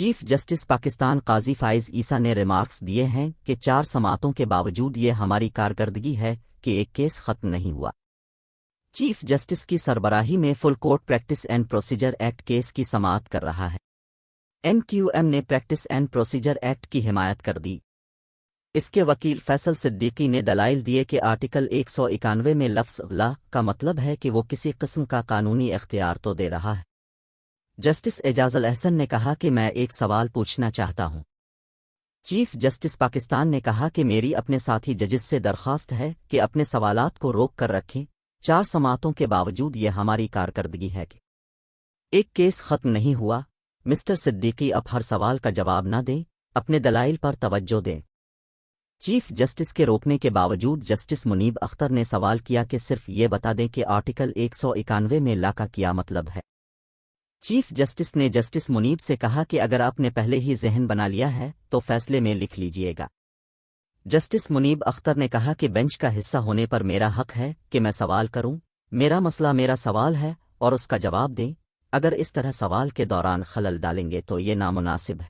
Chief justice Pakistan قاضی فائز عیسیٰ نے remarks دیے ہیں کہ 4 سماعتوں کے باوجود یہ ہماری کارکردگی ہے کہ ایک کیس ختم نہیں ہوا۔ چیف جسٹس کی سربراہی میں full court practice and procedure act case کی سماعت کر رہا ہے۔ MQM نے پریکٹس اینڈ پروسیجر ایکٹ کی حمایت کر دی۔ اس کے وکیل فیصل صدیقی نے دلائل دیے کہ آرٹیکل 191 میں لفظ لا کا مطلب ہے کہ وہ کسی قسم کا قانونی اختیار تو دے رہا ہے۔ جسٹس اعجاز الاحسن نے کہا کہ میں ایک سوال پوچھنا چاہتا ہوں۔ چیف جسٹس پاکستان نے کہا کہ میری اپنے ساتھی ججز سے درخواست ہے کہ اپنے سوالات کو روک کر رکھیں۔ 4 سماعتوں کے باوجود یہ ہماری کارکردگی ہے کہ ایک کیس ختم نہیں ہوا۔ مسٹر صدیقی اب ہر سوال کا جواب نہ دیں، اپنے دلائل پر توجہ دیں۔ چیف جسٹس کے روکنے کے باوجود جسٹس منیب اختر نے سوال کیا کہ صرف یہ بتا دیں کہ آرٹیکل 191 میں لا کا کیا مطلب ہے۔ چیف جسٹس نے جسٹس منیب سے کہا کہ اگر آپ نے پہلے ہی ذہن بنا لیا ہے تو فیصلے میں لکھ لیجئے گا۔ جسٹس منیب اختر نے کہا کہ بینچ کا حصہ ہونے پر میرا حق ہے کہ میں سوال کروں، میرا مسئلہ میرا سوال ہے اور اس کا جواب دیں۔ اگر اس طرح سوال کے دوران خلل ڈالیں گے تو یہ نامناسب ہے۔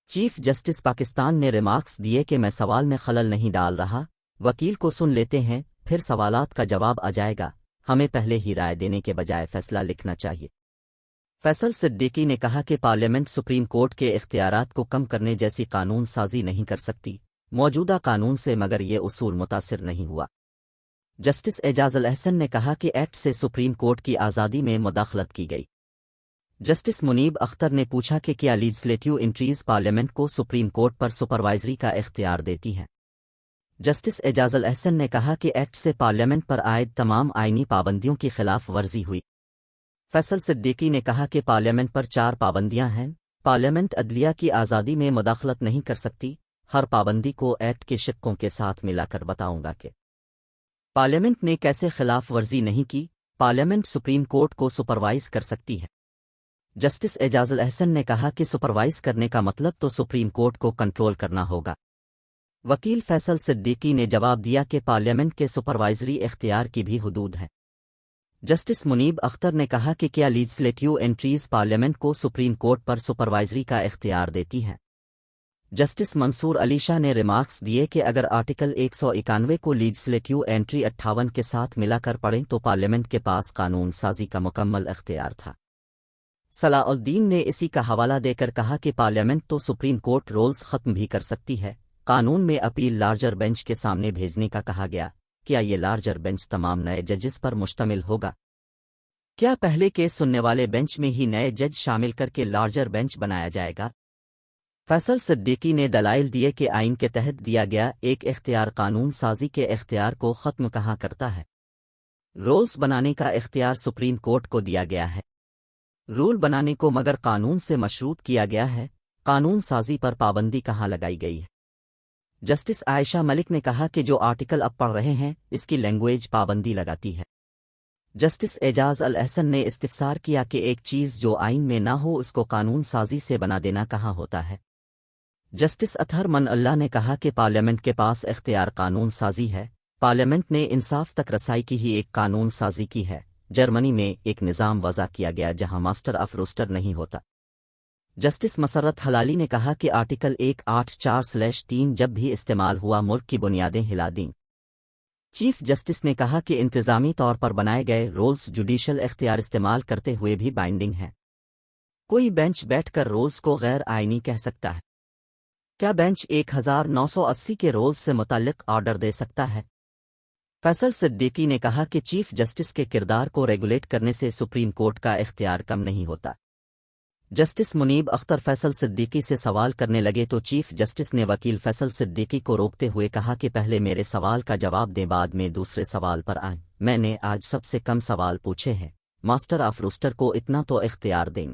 چیف جسٹس پاکستان نے ریمارکس دیے کہ میں سوال میں خلل نہیں ڈال رہا، وکیل کو سن لیتے ہیں پھر سوالات کا جواب آ جائے گا، ہمیں پہلے ہی رائے دینے کے بجائے فیصلہ لکھنا چاہیے۔ فیصل صدیقی نے کہا کہ پارلیمنٹ سپریم کورٹ کے اختیارات کو کم کرنے جیسی قانون سازی نہیں کر سکتی موجودہ قانون سے، مگر یہ اصول متاثر نہیں ہوا۔ جسٹس اعجاز الاحسن نے کہا کہ ایکٹ سے سپریم کورٹ کی آزادی میں مداخلت کی گئی۔ جسٹس منیب اختر نے پوچھا کہ کیا لیجسلیٹو انٹریز پارلیمنٹ کو سپریم کورٹ پر سپروائزری کا اختیار دیتی ہیں۔ جسٹس اعجاز الاحسن نے کہا کہ ایکٹ سے پارلیمنٹ پر عائد تمام آئینی پابندیوں کی خلاف ورزی ہوئی۔ فیصل صدیقی نے کہا کہ پارلیمنٹ پر 4 پابندیاں ہیں، پارلیمنٹ عدلیہ کی آزادی میں مداخلت نہیں کر سکتی۔ ہر پابندی کو ایکٹ کے شقوں کے ساتھ ملا کر بتاؤں گا کہ پارلیمنٹ نے کیسے خلاف ورزی نہیں کی۔ پارلیمنٹ سپریم کورٹ کو سپروائز کر سکتی ہے۔ جسٹس اعجاز الاحسن نے کہا کہ سپروائز کرنے کا مطلب تو سپریم کورٹ کو کنٹرول کرنا ہوگا۔ وکیل فیصل صدیقی نے جواب دیا کہ پارلیمنٹ کے سپروائزری اختیار کی بھی حدود ہیں۔ جسٹس منیب اختر نے کہا کہ کیا لیجسلیٹو انٹریز پارلیمنٹ کو سپریم کورٹ پر سپروائزری کا اختیار دیتی ہیں۔ جسٹس منصور علی شاہ نے ریمارکس دیے کہ اگر آرٹیکل 191 کو لیجسلیٹو انٹری 58 کے ساتھ ملا کر پڑھیں تو پارلیمنٹ کے پاس قانون سازی کا مکمل اختیار تھا۔ صلاح الدین نے اسی کا حوالہ دے کر کہا کہ پارلیمنٹ تو سپریم کورٹ رولز ختم بھی کر سکتی ہے۔ قانون میں اپیل لارجر بینچ کے سامنے بھیجنے کا کہا گیا، کیا یہ لارجر بینچ تمام نئے ججز پر مشتمل ہوگا؟ کیا پہلے کیس سننے والے بینچ میں ہی نئے جج شامل کر کے لارجر بینچ بنایا جائے گا؟ فیصل صدیقی نے دلائل دیے کہ آئین کے تحت دیا گیا ایک اختیار قانون سازی کے اختیار کو ختم کہاں کرتا ہے۔ رولز بنانے کا اختیار سپریم کورٹ کو دیا گیا ہے، رول بنانے کو مگر قانون سے مشروط کیا گیا ہے، قانون سازی پر پابندی کہاں لگائی گئی ہے۔ جسٹس عائشہ ملک نے کہا کہ جو آرٹیکل اب پڑھ رہے ہیں اس کی لینگویج پابندی لگاتی ہے۔ جسٹس اعجاز الاحسن نے استفسار کیا کہ ایک چیز جو آئین میں نہ ہو اس کو قانون سازی سے بنا دینا کہاں ہوتا ہے۔ جسٹس اطہر من اللہ نے کہا کہ پارلیمنٹ کے پاس اختیار قانون سازی ہے، پارلیمنٹ نے انصاف تک رسائی کی ہی ایک قانون سازی کی ہے۔ جرمنی میں ایک نظام وضع کیا گیا جہاں ماسٹر آف روسٹر نہیں ہوتا۔ جسٹس مسرت حلالی نے کہا کہ آرٹیکل 184/3 جب بھی استعمال ہوا ملک کی بنیادیں ہلا دیں۔ چیف جسٹس نے کہا کہ انتظامی طور پر بنائے گئے رولز جوڈیشل اختیار استعمال کرتے ہوئے بھی بائنڈنگ ہیں۔ کوئی بینچ بیٹھ کر رولز کو غیر آئینی کہہ سکتا ہے؟ کیا بینچ 1980 کے رولز سے متعلق آرڈر دے سکتا ہے؟ فیصل صدیقی نے کہا کہ چیف جسٹس کے کردار کو ریگولیٹ کرنے سے سپریم کورٹ کا اختیار کم نہیں ہوتا۔ جسٹس منیب اختر فیصل صدیقی سے سوال کرنے لگے تو چیف جسٹس نے وکیل فیصل صدیقی کو روکتے ہوئے کہا کہ پہلے میرے سوال کا جواب دیں، بعد میں دوسرے سوال پر آئیں۔ میں نے آج سب سے کم سوال پوچھے ہیں، ماسٹر آف روسٹر کو اتنا تو اختیار دیں۔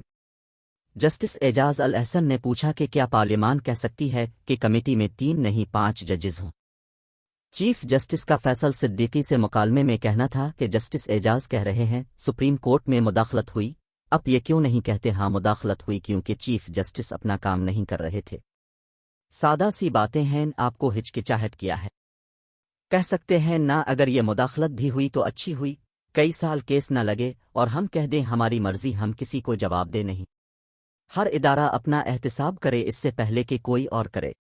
جسٹس اعجاز الاحسن نے پوچھا کہ کیا پارلیمان کہہ سکتی ہے کہ کمیٹی میں 3 نہیں 5 ججز ہوں؟ چیف جسٹس کا فیصل صدیقی سے مکالمے میں کہنا تھا کہ جسٹس اعجاز کہہ رہے ہیں سپریم کورٹ میں مداخلت ہوئی، اب یہ کیوں نہیں کہتے ہاں مداخلت ہوئی کیونکہ چیف جسٹس اپنا کام نہیں کر رہے تھے۔ سادہ سی باتیں ہیں، آپ کو ہچکچاہٹ کیا ہے؟ کہہ سکتے ہیں نہ اگر یہ مداخلت بھی ہوئی تو اچھی ہوئی، کئی سال کیس نہ لگے اور ہم کہہ دیں ہماری مرضی، ہم کسی کو جواب دے نہیں۔ ہر ادارہ اپنا احتساب کرے اس سے پہلے کہ کوئی اور کرے۔